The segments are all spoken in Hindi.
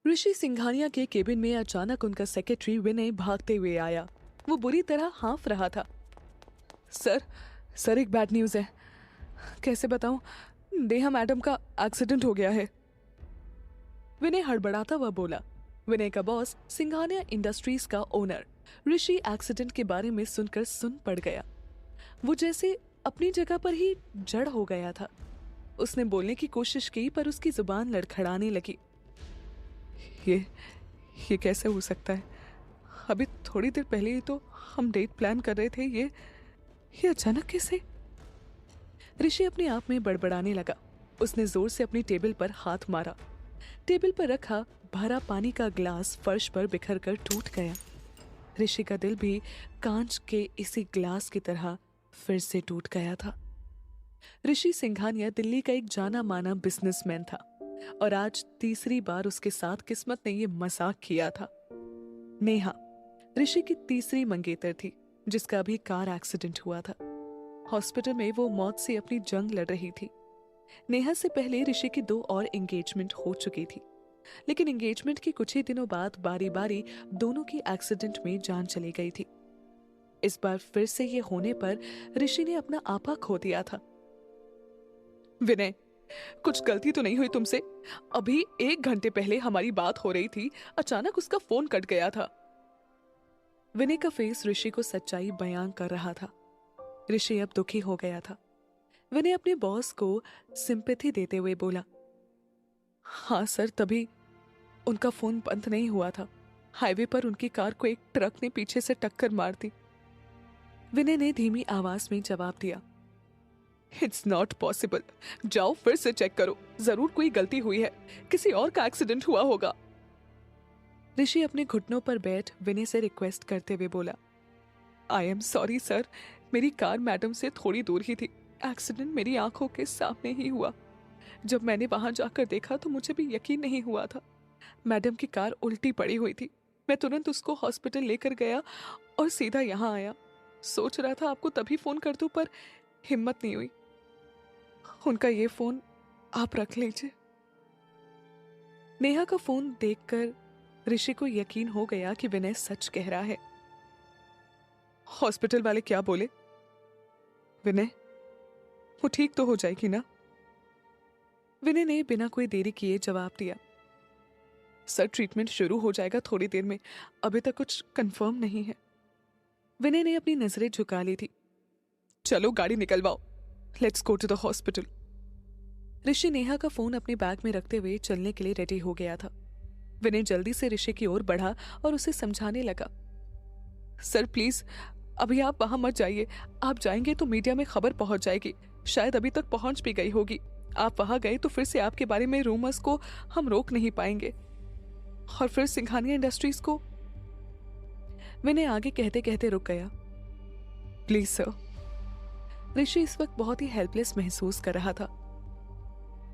ऋषि सिंघानिया के केबिन में अचानक उनका सेक्रेटरी विनय भागते हुए आया। वो बुरी तरह हाँफ रहा था। सर सर एक बैड न्यूज़ है। कैसे बताऊं? नेहा मैडम का एक्सीडेंट हो गया है। विनय हड़बड़ाता हुआ बोला। विनय का बॉस सिंघानिया इंडस्ट्रीज का ओनर ऋषि एक्सीडेंट के बारे में सुनकर सुन पड़ गया। वो जैसे अपनी जगह पर ही जड़ हो गया था। उसने बोलने की कोशिश की पर उसकी जुबान लड़खड़ाने लगी। ये कैसे हो सकता है? अभी थोड़ी देर पहले ही तो हम डेट प्लान कर रहे थे। ये अचानक कैसे? ऋषि अपने आप में बड़बड़ाने लगा। उसने जोर से अपनी टेबल पर हाथ मारा। टेबल पर रखा भरा पानी का ग्लास फर्श पर बिखर कर टूट गया। ऋषि का दिल भी कांच के इसी ग्लास की तरह फिर से टूट गया था। ऋषि सिंघानिया दिल्ली का एक जाना माना बिजनेसमैन था और आज तीसरी बार उसके साथ किस्मत ने ये मजाक किया था। नेहा ऋषि की तीसरी मंगेतर थी जिसका अभी कार एक्सीडेंट हुआ था। हॉस्पिटल में वो मौत से अपनी जंग लड़ रही थी। नेहा से पहले ऋषि की 2 और एंगेजमेंट हो चुकी थी, लेकिन एंगेजमेंट के कुछ ही दिनों बाद बारी बारी दोनों की एक्सीडेंट में जान चली गई थी। इस बार फिर से ये होने पर ऋषि ने अपना आपा खो दिया था। विनय, कुछ गलती तो नहीं हुई तुमसे? अभी 1 घंटे पहले हमारी बात हो रही थी, अचानक उसका फोन कट गया था। विनय का फेस ऋषि को सच्चाई बयां कर रहा था। ऋषि अब दुखी हो गया था। विनय अपने बॉस को सिंपैथी देते हुए बोला, हाँ सर, तभी उनका फोन बंद नहीं हुआ था। हाईवे पर उनकी कार को एक ट्रक ने पीछे से टक्कर मार दी। विनय ने धीमी आवाज में जवाब दिया, इट्स नॉट पॉसिबल। जाओ फिर से चेक करो, जरूर कोई गलती हुई है, किसी और का एक्सीडेंट हुआ होगा। ऋषि अपने घुटनों पर बैठ विनय से रिक्वेस्ट करते हुए बोला, आई एम सॉरी सर, मेरी कार मैडम से थोड़ी दूर ही थी। एक्सीडेंट मेरी आंखों के सामने ही हुआ। जब मैंने वहां जाकर देखा तो मुझे भी यकीन नहीं हुआ था। मैडम की कार उल्टी पड़ी हुई थी। मैं तुरंत उसको हॉस्पिटल लेकर गया और सीधा यहाँ आया। सोच रहा था आपको तभी फोन कर दूं, पर हिम्मत नहीं हुई। उनका ये फोन आप रख लीजिए। नेहा का फोन देखकर ऋषि को यकीन हो गया कि विनय सच कह रहा है। हॉस्पिटल वाले क्या बोले? विनय, वो ठीक तो हो जाएगी ना? विनय ने बिना कोई देरी किए जवाब दिया, सर ट्रीटमेंट शुरू हो जाएगा थोड़ी देर में, अभी तक कुछ कंफर्म नहीं है। विनय ने अपनी नजरें झुका ली थी। चलो गाड़ी निकलवाओ, let's go to the hospital. Rishi Neha का फोन अपने बैग में रखते हुए चलने के लिए रेडी हो गया था। विनय जल्दी से ऋषि की ओर बढ़ा और उसे समझाने लगा, सर प्लीज अभी आप वहां मत जाइए। आप जाएंगे तो मीडिया में खबर पहुंच जाएगी, शायद अभी तक पहुंच भी गई होगी। आप वहां गए तो फिर से आपके बारे में रूमर्स को हम रोक नहीं पाएंगे, और फिर सिंघानिया इंडस्ट्रीज को। विनय आगे कहते कहते रुक गया। Please sir. ऋषि इस वक्त बहुत ही हेल्पलेस महसूस कर रहा था।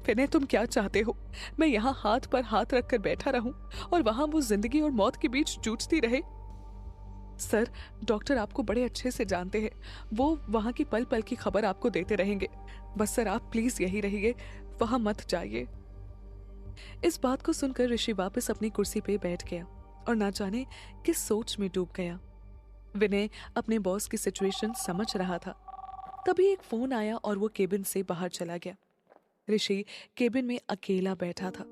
विनय, तुम क्या चाहते हो? मैं यहाँ हाथ पर हाथ रखकर बैठा रहूं और वहां वो जिंदगी और मौत के बीच जूझती रहे? सर, डॉक्टर आपको बड़े अच्छे से जानते हैं, वो वहां की पल पल की खबर आपको देते रहेंगे। बस सर आप प्लीज यही रहिए, वहां मत जाइए। इस बात को सुनकर ऋषि वापस अपनी कुर्सी पे बैठ गया और ना जाने किस सोच में डूब गया। विनय अपने बॉस की सिचुएशन समझ रहा था। तभी एक फोन आया और वो केबिन से बाहर चला गया। ऋषि केबिन में अकेला बैठा था।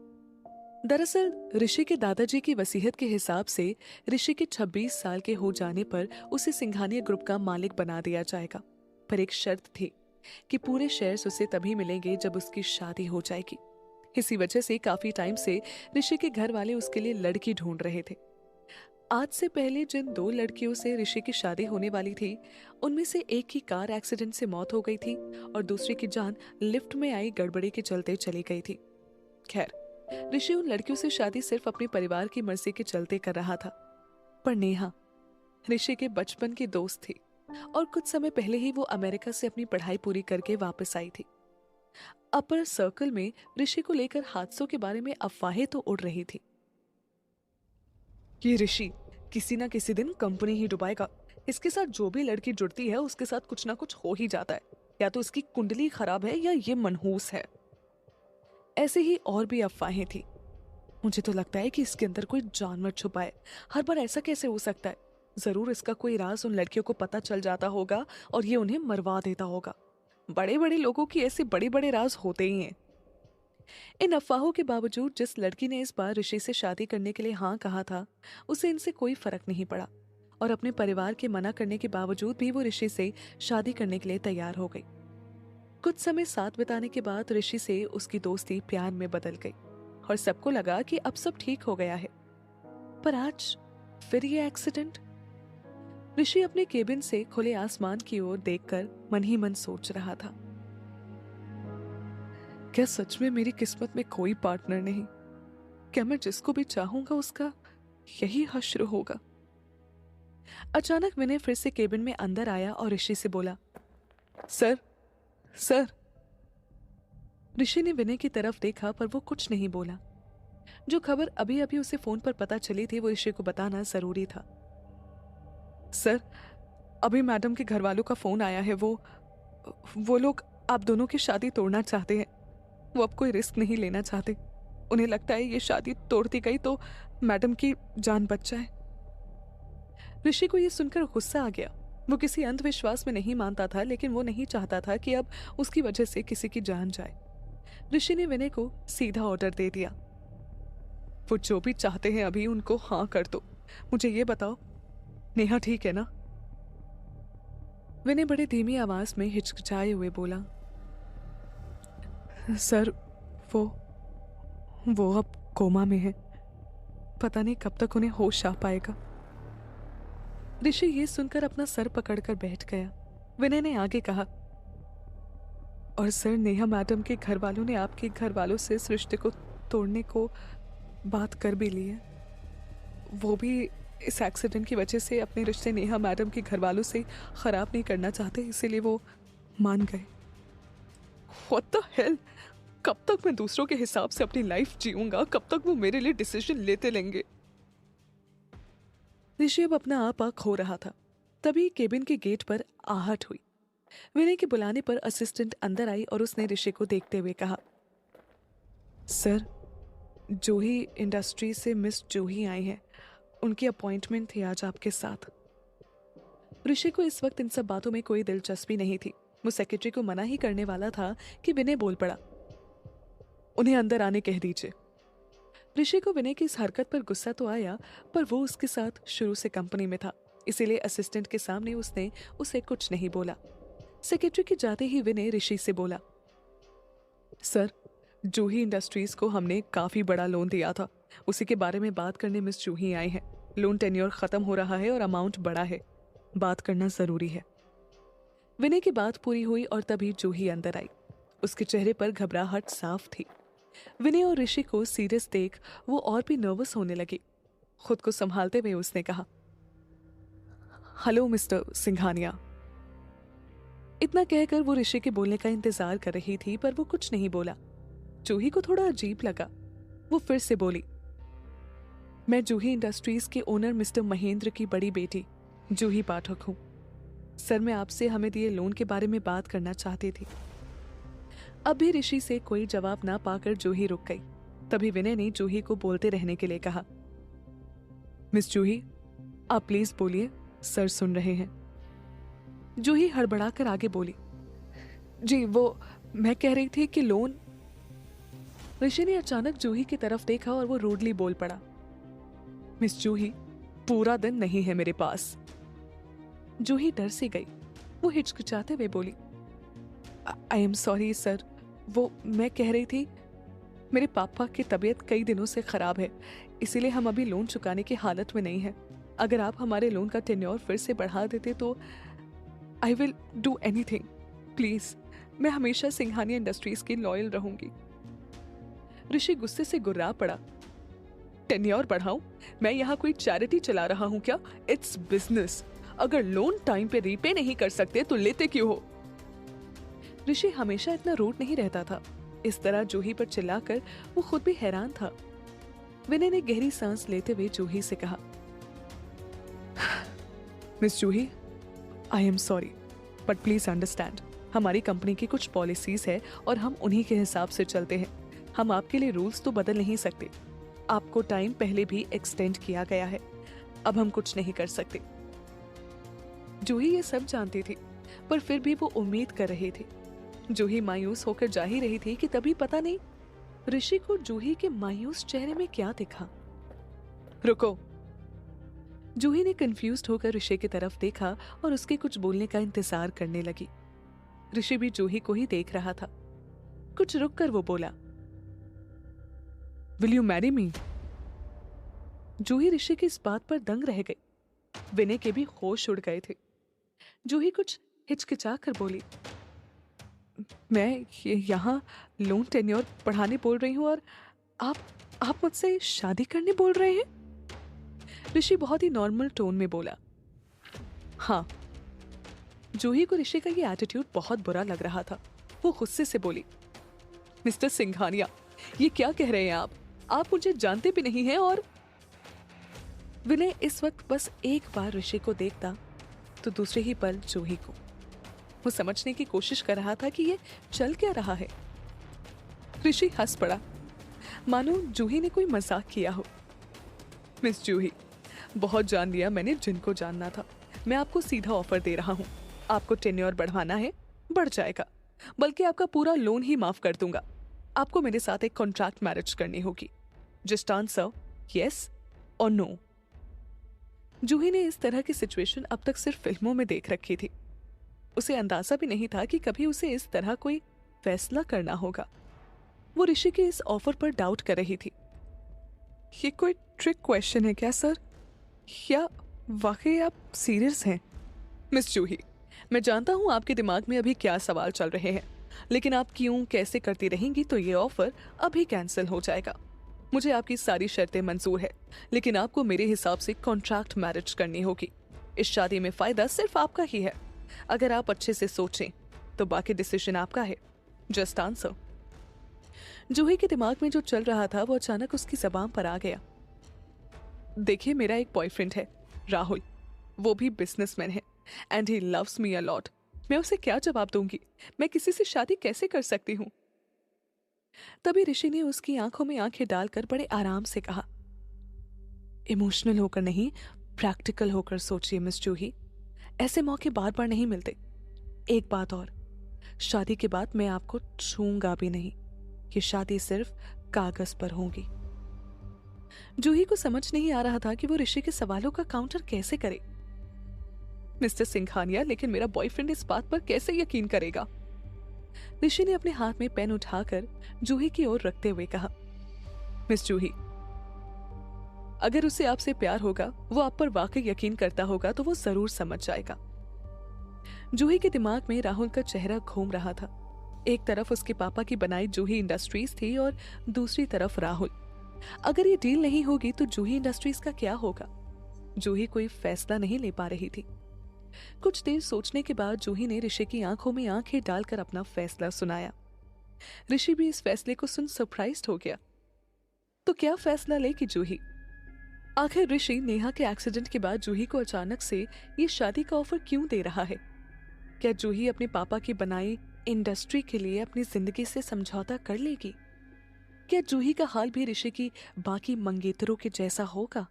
दरअसल ऋषि के दादाजी की वसीयत के हिसाब से ऋषि के 26 साल के हो जाने पर उसे सिंघानिया ग्रुप का मालिक बना दिया जाएगा, पर एक शर्त थी कि पूरे शेयर्स उसे तभी मिलेंगे जब उसकी शादी हो जाएगी। इसी वजह से काफी टाइम से ऋषि के घर वाले उसके लिए लड़की ढूंढ रहे थे। आज से पहले जिन 2 लड़कियों से ऋषि की शादी होने वाली थी, उनमें से एक की कार एक्सीडेंट से मौत हो गई थी और दूसरी की जान लिफ्ट में आई गड़बड़ी के चलते चली गई थी। खैर, ऋषि उन लड़कियों से शादी सिर्फ अपने परिवार की मर्जी के चलते कर रहा था, पर नेहा ऋषि के बचपन की दोस्त थी और कुछ समय पहले ही वो अमेरिका से अपनी पढ़ाई पूरी करके वापस आई थी। अपर सर्कल में ऋषि को लेकर हादसों के बारे में अफवाहें तो उड़ रही थी। ये ऋषि किसी ना किसी दिन कंपनी ही डुबाएगा। इसके साथ जो भी लड़की जुड़ती है उसके साथ कुछ ना कुछ हो ही जाता है, या तो इसकी कुंडली खराब है या ये मनहूस है। ऐसे ही और भी अफवाहें थी। मुझे तो लगता है कि इसके अंदर कोई जानवर छुपा है। हर बार ऐसा कैसे हो सकता है? जरूर इसका कोई राज उन लड़कियों को पता चल जाता होगा और ये उन्हें मरवा देता होगा। बड़े बड़े लोगों की ऐसे बड़े बड़े राज होते ही हैं। इन अफवाहों के बावजूद जिस लड़की ने इस बार ऋषि से शादी करने के लिए हाँ कहा था, उसे इनसे कोई फर्क नहीं पड़ा और अपने परिवार के मना करने के बावजूद भी वो ऋषि से शादी करने के लिए तैयार हो गई। कुछ समय साथ बिताने के बाद ऋषि से उसकी दोस्ती प्यार में बदल गई और सबको लगा कि अब सब ठीक हो गया है। पर आज फिर ये एक्सीडेंट। ऋषि अपने केबिन से खुले आसमान की ओर देखकर मन ही मन सोच रहा था, क्या सच में मेरी किस्मत में कोई पार्टनर नहीं? क्या मैं जिसको भी चाहूंगा उसका यही हश्र होगा? अचानक विनय फिर से केबिन में अंदर आया और ऋषि से बोला, सर सर। ऋषि ने विनय की तरफ देखा पर वो कुछ नहीं बोला। जो खबर अभी अभी उसे फोन पर पता चली थी वो ऋषि को बताना जरूरी था। सर, अभी मैडम के घर वालों का फोन आया है। वो लोग आप दोनों की शादी तोड़ना चाहते हैं। वो अब कोई रिस्क नहीं लेना चाहते। उन्हें लगता है ये शादी तोड़ती गई तो मैडम की जान बच जाए। ऋषि को यह सुनकर गुस्सा आ गया। वो किसी अंधविश्वास में नहीं मानता था, लेकिन वो नहीं चाहता था कि अब उसकी वजह से किसी की जान जाए। ऋषि ने विनय को सीधा ऑर्डर दे दिया, वो जो भी चाहते हैं अभी उनको हाँ कर दो। मुझे ये बताओ, नेहा ठीक है ना? विनय बड़ी धीमी आवाज में हिचकिचाए हुए बोला, सर वो अब कोमा में है। पता नहीं कब तक उन्हें होश आ पाएगा। ऋषि ये सुनकर अपना सर पकड़कर बैठ गया। विनय ने आगे कहा, और सर, नेहा मैडम के घर वालों ने आपके घर वालों से इस रिश्ते को तोड़ने को बात कर भी ली है। वो भी इस एक्सीडेंट की वजह से अपने रिश्ते नेहा मैडम के घर वालों से खराब नहीं करना चाहते, इसीलिए वो मान गए। What the hell? कब तक मैं दूसरों के हिसाब से अपनी लाइफ जीऊंगा? कब तक वो मेरे लिए डिसीजन लेते लेंगे? ऋषि अब अपना आपा खो रहा था। तभी केबिन के गेट पर आहट हुई। विनय के बुलाने पर असिस्टेंट अंदर आई और उसने ऋषि को देखते हुए कहा, सर, जूही इंडस्ट्री से मिस जूही आई हैं। उनकी अपॉइंटमेंट थी आज आपके साथ। ऋषि को इस वक्त इन सब बातों में कोई दिलचस्पी नहीं थी। वो सेक्रेटरी को मना ही करने वाला था कि विनय बोल पड़ा, उन्हें अंदर आने कह दीजिए। ऋषि को विनय की इस हरकत पर गुस्सा तो आया, पर वो उसके साथ शुरू से कंपनी में था, इसीलिए असिस्टेंट के सामने उसने उसे कुछ नहीं बोला। सेक्रेटरी के जाते ही विनय ऋषि से बोला, सर, जूही इंडस्ट्रीज को हमने काफी बड़ा लोन दिया था, उसी के बारे में बात करने मिस जूही आई हैं। लोन टेन्योर खत्म हो रहा है और अमाउंट बड़ा है, बात करना जरूरी है। विनय की बात पूरी हुई और तभी जूही अंदर आई। उसके चेहरे पर घबराहट साफ थी। विनय और ऋषि को सीरियस देख वो और भी नर्वस होने लगी। खुद को संभालते हुए उसने कहा, हेलो मिस्टर सिंघानिया। इतना कहकर वो ऋषि के बोलने का इंतजार कर रही थी, पर वो कुछ नहीं बोला। जूही को थोड़ा अजीब लगा। वो फिर से बोली, मैं जूही इंडस्ट्रीज के ओनर मिस्टर महेंद्र की बड़ी बेटी जूही पाठक हूं। सर, मैं आपसे हमें दिए लोन के बारे में बात करना चाहती थी। अब भी ऋषि से कोई जवाब ना पाकर जूही रुक गई। तभी विनय ने जूही को बोलते रहने के लिए कहा, मिस जूही, आप प्लीज बोलिए, सर सुन रहे हैं। जूही हड़बड़ाकर आगे बोली, जी वो मैं कह रही थी कि लोन। ऋषि ने अचानक जूही की तरफ देखा और वो रूडली बोल पड़ा, मिस जूही, पूरा दिन नहीं है मेरे पास। जूही डर सी गई। वो हिचकिचाते हुए बोली, आई एम सॉरी सर, वो मैं कह रही थी, मेरे पापा की तबीयत कई दिनों से खराब है, इसीलिए हम अभी लोन चुकाने की हालत में नहीं है। अगर आप हमारे लोन का टेन्योर फिर से बढ़ा देते तो I will do anything, please. मैं हमेशा सिंघानिया इंडस्ट्रीज की लॉयल रहूंगी। ऋषि गुस्से से गुर्रा पड़ा, टेन्योर बढ़ाऊं? मैं यहाँ कोई चैरिटी चला रहा हूँ क्या? It's business. अगर लोन टाइम पे रीपे नहीं कर सकते तो लेते क्यों हो? ऋषि हमेशा इतना रूड नहीं रहता था। इस तरह जूही पर चिल्लाकर वो खुद भी हैरान था। विनय ने गहरी सांस लेते हुए जूही से कहा, miss Juhi, I am sorry, but please understand, हमारी कंपनी की कुछ पॉलिसीज है और हम उन्हीं के हिसाब से चलते हैं। हम आपके लिए रूल्स तो बदल नहीं सकते। आपको टाइम पहले भी एक्सटेंड किया गया है, अब हम कुछ नहीं कर सकते। जूही ये सब जानती थी, पर फिर भी वो उम्मीद कर रहे थे। जूही मायूस होकर जा ही रही थी कि तभी पता नहीं ऋषि को जूही के मायूस चेहरे में क्या दिखा। रुको। जूही ने कंफ्यूज्ड होकर ऋषि की तरफ देखा और उसके कुछ बोलने का इंतजार करने लगी। ऋषि भी जूही को ही देख रहा था। कुछ रुककर वो बोला, विल यू मैरी मी? जूही ऋषि की इस बात पर दंग रह गई। विनय के भी होश उड़ गए थे। जूही कुछ हिचकिचा कर बोली, मैं यहाँ लोन टेन्योर पढ़ाने बोल रही हूँ और आप मुझसे शादी करने बोल रहे हैं? ऋषि बहुत ही नॉर्मल टोन में बोला, हाँ। जूही को ऋषि का ये एटीट्यूड बहुत बुरा लग रहा था। वो गुस्से से बोली, मिस्टर सिंघानिया, ये क्या कह रहे हैं आप मुझे जानते भी नहीं हैं। और विनय इस वक्त बस एक बार ऋषि को देखता तो दूसरे ही पल जूही को। वो समझने की कोशिश कर रहा था कि ये चल क्या रहा है। ऋषि हंस पड़ा, मानो जूही ने कोई मजाक किया हो। मिस जूही, बहुत जान लिया मैंने जिनको जानना था। मैं आपको सीधा ऑफर दे रहा हूं। आपको टेन्योर बढ़वाना है, बढ़ जाएगा, बल्कि आपका पूरा लोन ही माफ कर दूंगा। आपको मेरे साथ एक कॉन्ट्रैक्ट मैरिज करनी होगी। जस्ट आंसर यस और नो। जूही ने इस तरह की सिचुएशन अब तक सिर्फ फिल्मों में देख रखी थी। उसे अंदाजा भी नहीं था कि कभी उसे इस तरह कोई फैसला करना होगा। वो ऋषि के इस ऑफर पर डाउट कर रही थी। ये कोई ट्रिक क्वेश्चन है क्या सर, या वाकई आप सीरियस हैं? मिस जूही, मैं जानता हूं आपके दिमाग में अभी क्या सवाल चल रहे हैं, लेकिन आप क्यों कैसे करती रहेंगी तो ये ऑफर अभी कैंसिल हो जाएगा। मुझे आपकी सारी शर्तें मंजूर है, लेकिन आपको मेरे हिसाब से कॉन्ट्रैक्ट मैरिज करनी होगी। इस शादी में फायदा सिर्फ आपका ही है। अगर आप अच्छे से सोचें तो बाकी डिसीजन आपका है। Just answer. जूही के दिमाग में जो चल रहा था वो अचानक उसकी जबान पर आ गया। देखिए, मेरा एक बॉयफ्रेंड है राहुल, वो भी बिजनेसमैन है and he loves me a lot. मैं उसे क्या जवाब दूंगी? मैं किसी से शादी कैसे कर सकती हूँ? तभी ऋषि ने उसकी आंखों में आंखें डालकर बड़े आराम से कहा, इमोशनल होकर नहीं, प्रैक्टिकल होकर सोचिए मिस जूही। ऐसे मौके बार बार नहीं मिलते। एक बात और, शादी के बाद मैं आपको छूंगा भी नहीं। ये शादी सिर्फ कागज पर होगी। जूही को समझ नहीं आ रहा था कि वो ऋषि के सवालों का काउंटर कैसे करे। मिस्टर सिंघानिया, लेकिन मेरा बॉयफ्रेंड इस बात पर कैसे यकीन करेगा? ऋषि ने अपने हाथ में पेन उठाकर जूही की ओर रखते हुए कहा, मिस जूही, अगर उसे आपसे प्यार होगा, वो आप पर वाकई यकीन करता होगा तो वो जरूर समझ जाएगा। जूही के दिमाग में राहुल का चेहरा घूम रहा था। एक तरफ उसके पापा की बनाई जूही इंडस्ट्रीज थी और दूसरी तरफ राहुल। अगर ये डील नहीं होगी तो जूही इंडस्ट्रीज का क्या होगा? जूही कोई फैसला नहीं ले पा रही थी। कुछ देर सोचने के बाद जूही ने ऋषि की आंखों में आंखें डालकर अपना फैसला सुनाया। ऋषि भी इस फैसले को सुन सरप्राइज्ड हो गया। तो क्या फैसला लेगी जूही? आखिर ऋषि नेहा के एक्सीडेंट के बाद जूही को अचानक से ये शादी का ऑफर क्यों दे रहा है? क्या जूही अपने पापा की बनाई इंडस्ट्री के लिए अपनी जिंदगी से समझौता कर लेगी? क्या जूही का हाल भी ऋषि की बाकी मंगेतरों के जैसा होगा?